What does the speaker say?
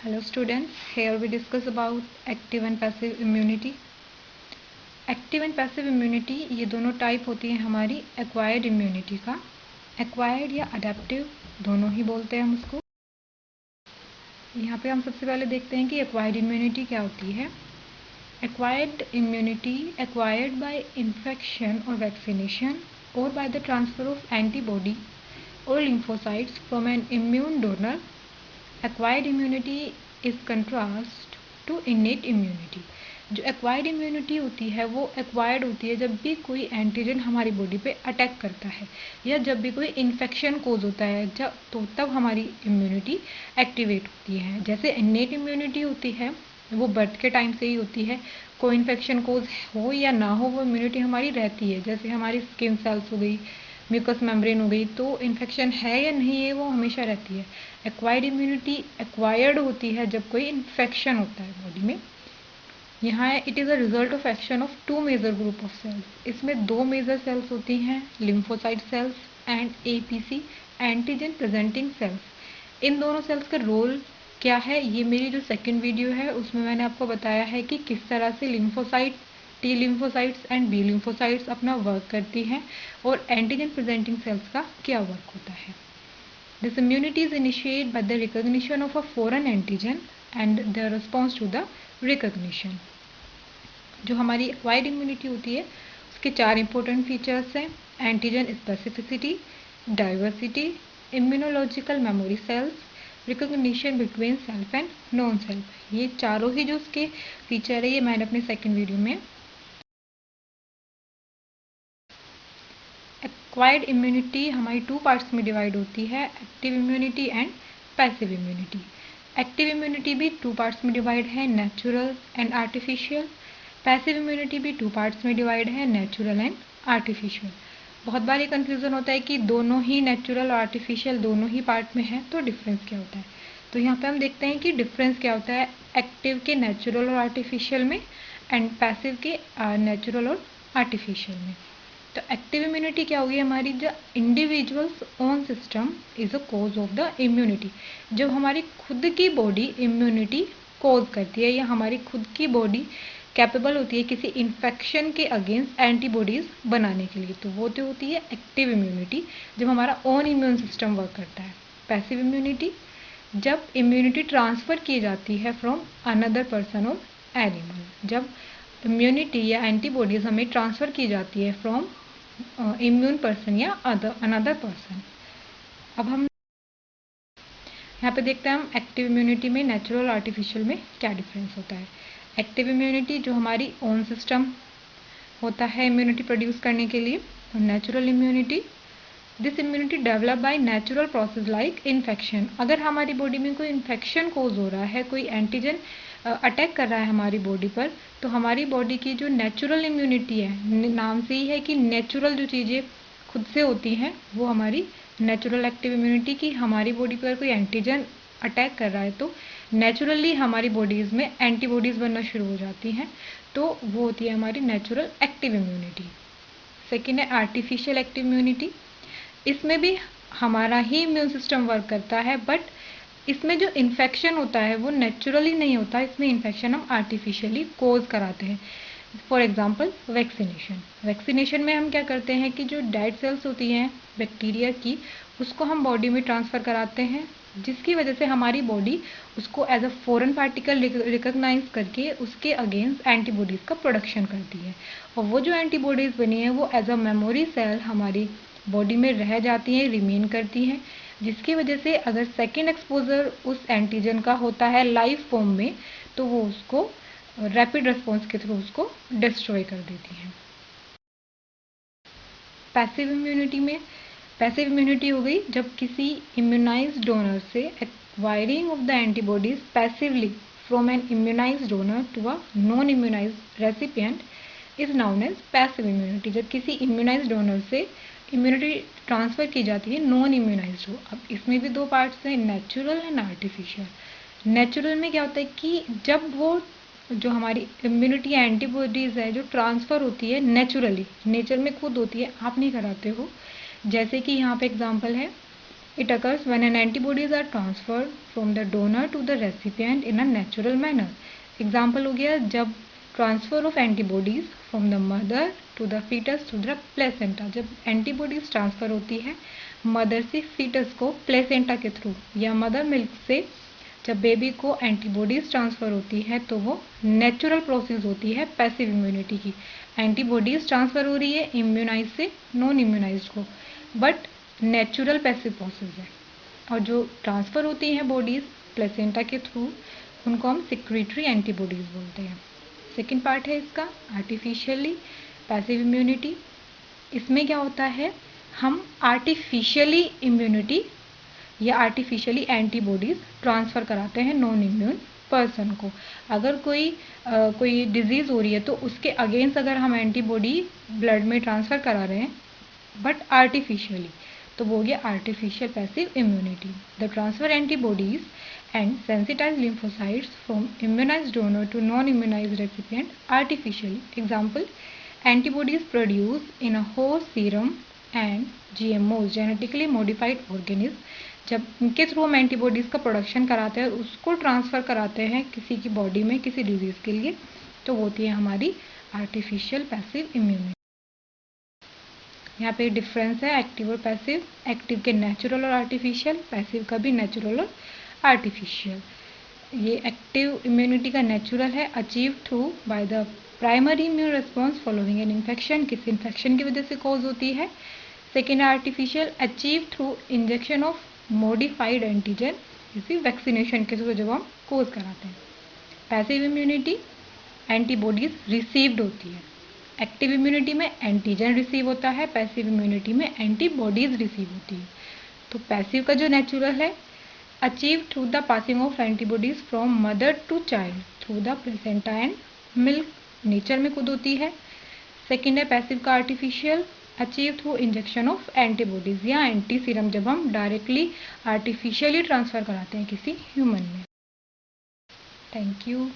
Hello students, here we discuss about active and passive immunity. Active and passive immunity ये दोनों type होती है हमारी एक्वायर्ड इम्यूनिटी का. एक्वायर्ड या अडेप्टिव दोनों ही बोलते हैं हम उसको. यहाँ पे हम सबसे पहले देखते हैं कि एक्वायर्ड इम्यूनिटी क्या होती है. Acquired immunity acquired by infection और वैक्सीनेशन और by the transfer of antibody और lymphocytes from an immune donor. Acquired immunity is contrast to innate immunity. जो एक्वायर्ड इम्यूनिटी होती है वो एक्वायर्ड होती है जब भी कोई एंटीजन हमारी बॉडी पे अटैक करता है या जब भी कोई इन्फेक्शन कोज होता है तब हमारी इम्यूनिटी एक्टिवेट होती है. जैसे इन्नेट इम्यूनिटी होती है वो बर्थ के टाइम से ही होती है. कोई इन्फेक्शन कोज हो या ना हो वो इम्यूनिटी हमारी रहती है. जैसे हमारी स्किन सेल्स हो गई, म्यूकस मेम्ब्रेन हो गई, तो इन्फेक्शन है या नहीं है वो हमेशा रहती है. एक्वायर्ड इम्यूनिटी एक्वायर्ड होती है जब कोई इन्फेक्शन होता है बॉडी में. यहाँ it is a result of action of two major group of cells. इसमें दो मेजर सेल्स होती हैं, lymphocyte cells and APC antigen presenting cells. इन दोनों सेल्स का रोल क्या है ये मेरी जो सेकंड वीडियो है उसमें मैंने आपको बताया है कि किस तरह से lymphocyte, T lymphocytes and B lymphocytes अपना वर्क करती हैं और एंटीजन प्रेजेंटिंग सेल्स का क्या वर्क होता है. This immunity is initiated by the recognition of a foreign antigen and the response to the recognition. जो हमारी एक्वायर्ड इम्यूनिटी होती है उसके चार इंपॉर्टेंट फीचर्स हैं: antigen specificity, diversity, immunological memory cells, recognition between self and non self. ये चारों ही जो उसके फीचर है ये मैंने अपने सेकेंड वीडियो में. एक्वायर्ड इम्यूनिटी हमारी टू पार्ट्स में डिवाइड होती है, active immunity and passive immunity. Active immunity भी टू पार्ट्स में डिवाइड है, natural and artificial. Passive immunity भी टू पार्ट्स में डिवाइड है, नेचुरल एंड आर्टिफिशियल. बहुत बार ये कन्फ्यूज़न होता है कि दोनों ही नेचुरल और आर्टिफिशियल दोनों ही पार्ट में है तो डिफरेंस क्या होता है. तो यहाँ पे हम देखते हैं कि डिफरेंस क्या होता है एक्टिव के नेचुरल और आर्टिफिशियल में एंड पैसिव के नेचुरल और आर्टिफिशियल में. तो एक्टिव इम्यूनिटी क्या होगी हमारी, जो individuals own system is a cause of the immunity. जब हमारी खुद की बॉडी इम्यूनिटी कोज करती है या हमारी खुद की बॉडी कैपेबल होती है किसी इन्फेक्शन के अगेंस्ट एंटीबॉडीज बनाने के लिए, तो वो तो होती है एक्टिव इम्यूनिटी जब हमारा ओन इम्यून सिस्टम वर्क करता है. पैसिव इम्यूनिटी जब इम्यूनिटी ट्रांसफर की जाती है फ्रॉम अनदर पर्सन और एनिमल. जब इम्यूनिटी या एंटीबॉडीज हमें ट्रांसफर की जाती है फ्रॉम इम्यून पर्सन या अनदर पर्सन. अब हम यहाँ पे देखते हैं हम एक्टिव इम्यूनिटी में नेचुरल और आर्टिफिशियल में क्या डिफरेंस होता है. एक्टिव इम्यूनिटी जो हमारी ओन सिस्टम होता है इम्यूनिटी प्रोड्यूस करने के लिए. और natural immunity, this immunity develop by natural process like infection. अगर हमारी बॉडी में कोई इन्फेक्शन कोज हो रहा है, कोई एंटीजन अटैक कर रहा है हमारी बॉडी पर, तो हमारी बॉडी की जो नेचुरल इम्यूनिटी है, नाम से ही है कि नेचुरल जो चीज़ें खुद से होती हैं वो हमारी नेचुरल एक्टिव इम्यूनिटी की. हमारी बॉडी पर कोई एंटीजन अटैक कर रहा है तो नेचुरली हमारी बॉडीज़ में एंटीबॉडीज़ बनना शुरू हो जाती हैं, तो वो होती है हमारी नेचुरल एक्टिव इम्यूनिटी. सेकेंड है आर्टिफिशियल एक्टिव इम्यूनिटी. इसमें भी हमारा ही इम्यून सिस्टम वर्क करता है बट इसमें जो इन्फेक्शन होता है वो नेचुरली नहीं होता, इसमें इन्फेक्शन हम आर्टिफिशियली कोज कराते हैं. For example vaccination. वैक्सीनेशन में हम क्या करते हैं कि जो डेड सेल्स होती हैं बैक्टीरिया की उसको हम बॉडी में ट्रांसफ़र कराते हैं, जिसकी वजह से हमारी बॉडी उसको as a foreign particle recognise करके उसके अगेंस्ट एंटीबॉडीज़ का प्रोडक्शन करती है. और वो जो एंटीबॉडीज़ बनी है वो एज अ मेमोरी सेल हमारी बॉडी में रह जाती हैं, रिमेन करती हैं, जिसकी वजह से अगर सेकेंड एक्सपोजर उस एंटीजन का होता है लाइव फॉर्म में तो वो उसको रैपिड रिस्पॉन्स के थ्रू उसको डिस्ट्रॉय कर देती हैं. पैसिव इम्यूनिटी में, पैसिव इम्यूनिटी हो गई जब किसी इम्यूनाइज्ड डोनर से acquiring of the antibodies passively from an immunised donor to a non immunised recipient is known as passive immunity. जब किसी इम्यूनाइज्ड डोनर से इम्यूनिटी ट्रांसफ़र की जाती है नॉन इम्यूनाइज्ड हो. अब इसमें भी दो पार्ट्स हैं, नेचुरल एंड आर्टिफिशियल. नेचुरल में क्या होता है कि जब वो जो हमारी इम्यूनिटी एंटीबॉडीज़ है जो ट्रांसफ़र होती है नेचुरली, नेचर में खुद होती है, आप नहीं कराते हो. जैसे कि यहाँ पे एग्जांपल है It occurs when an antibodies are transferred from the donor to the recipient in a natural manner. Example हो गया जब transfer of antibodies from the mother to the foetus to the placenta, जब antibodies transfer होती है mother से foetus को placenta के through, या मदर मिल्क से जब बेबी को एंटीबॉडीज ट्रांसफर होती है तो वो नेचुरल प्रोसेस होती है पैसिव इम्यूनिटी की। एंटीबॉडीज ट्रांसफर हो रही है इम्यूनाइज से नॉन इम्यूनाइज को, बट नेचुरल पैसिव प्रोसेस है। और जो ट्रांसफर होती हैं बॉडीज प्लेसेंटा के थ्रू उनको हम सिक्रीटरी एंटीबॉडीज बोलते हैं। सेकेंड पार्ट है इसका आर्टिफिशियली पैसिव इम्यूनिटी। इसमें क्या होता है, हम आर्टिफिशियली इम्यूनिटी या आर्टिफिशियली एंटीबॉडीज ट्रांसफ़र कराते हैं नॉन इम्यून पर्सन को। अगर कोई डिजीज़ हो रही है तो उसके अगेंस्ट अगर हम एंटीबॉडी ब्लड में ट्रांसफ़र करा रहे हैं बट आर्टिफिशियली, तो वो हो गया artificial passive immunity. The transfer antibodies and sensitized lymphocytes from immunized donor to non-immunized recipient artificially. Example, antibodies produced in a host serum and GMOs genetically modified organism. जब इनके through हम antibodies का production कराते हैं और उसको transfer कराते हैं किसी की बॉडी में किसी डिजीज़ के लिए, तो वो होती है हमारी आर्टिफिशियल पैसिव इम्यूनिटी। यहाँ पे डिफरेंस है एक्टिव और पैसिव। एक्टिव के नेचुरल और आर्टिफिशियल, पैसिव का भी नेचुरल और आर्टिफिशियल। ये एक्टिव इम्यूनिटी का नेचुरल है, achieve through by the primary immune response following an infection, किसी इन्फेक्शन की वजह से कॉज होती है। Second artificial, achieve through injection of modified antigen, किसी वैक्सीनेशन के थ्रू जब हम कोज कराते हैं। पैसिव इम्यूनिटी एंटीबॉडीज रिसीव्ड होती है। एक्टिव इम्यूनिटी में एंटीजन रिसीव होता है, पैसिव इम्यूनिटी में एंटीबॉडीज रिसीव होती है। तो पैसिव का जो नेचुरल है achieved through the passing of antibodies from mother to child through the placenta and milk, nature में खुद होती है। सेकेंड है पैसिव का artificial, achieve through injection of antibodies या एंटी सीरम, जब हम डायरेक्टली आर्टिफिशियली ट्रांसफर कराते हैं किसी ह्यूमन में। Thank you.